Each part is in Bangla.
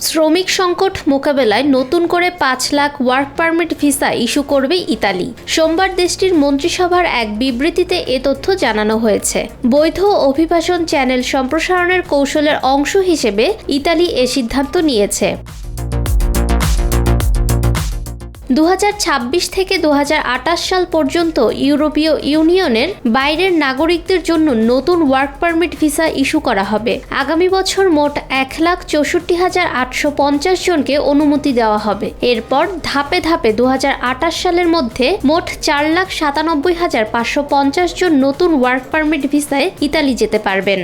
শ্রমিক সংকট মোকাবেলায় নতুন করে ৫ lakh work permit visa issue করবে ইতালি। সোমবার দেশটির মন্ত্রিসভার এক বিবৃতিতে এ তথ্য জানানো হয়েছে। বৈধ অভিবাসন চ্যানেল সম্প্রসারণের কৌশলের অংশ হিসেবে ইতালি এ সিদ্ধান্ত নিয়েছে। ২০২৬ থেকে ২০২৮ সাল পর্যন্ত ইউরোপীয় ইউনিয়নের বাইরের নাগরিকদের জন্য নতুন ওয়ার্ক পারমিট ভিসা ইস্যু করা হবে। আগামী বছর মোট ১,৬৪,৮৫০ জনকে অনুমতি দেওয়া হবে। এরপর ধাপে ধাপে ২০২৮ সালের মধ্যে মোট ৪,৯৭,৫৫০ জন নতুন ওয়ার্ক পারমিট ভিসায় ইতালি যেতে পারবেন।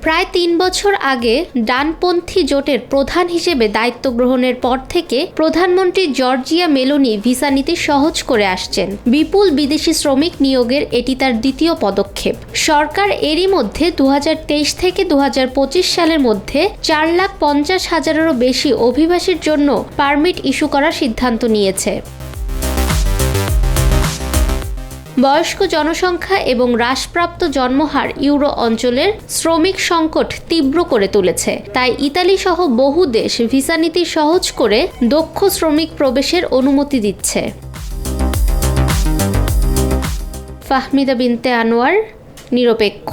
প্রায় ৩ বছর আগে ডানপন্থী জোটের প্রধান হিসেবে দায়িত্ব গ্রহণের পর থেকে প্রধানমন্ত্রী জর্জিয়া মেলোনি ভিসা নীতি সহজ করে আসছেন। বিপুল বিদেশি শ্রমিক নিয়োগের এটি তার দ্বিতীয় পদক্ষেপ। সরকার এরই মধ্যে ২০২৩ থেকে ২০২৫ সালের মধ্যে ৪,৫০,০০০-এরও বেশি অভিবাসীর জন্য পারমিট ইস্যু করার সিদ্ধান্ত নিয়েছে। বয়স্ক জনসংখ্যা এবং হ্রাসপ্রাপ্ত জন্মহার ইউরো অঞ্চলের শ্রমিক সংকট তীব্র করে তুলেছে। তাই ইতালি সহ বহু দেশ ভিসা নীতি সহজ করে দক্ষ শ্রমিক প্রবেশের অনুমতি দিচ্ছে। ফাহমিদা বিনতে আনোয়ার, নিরপেক্ষ।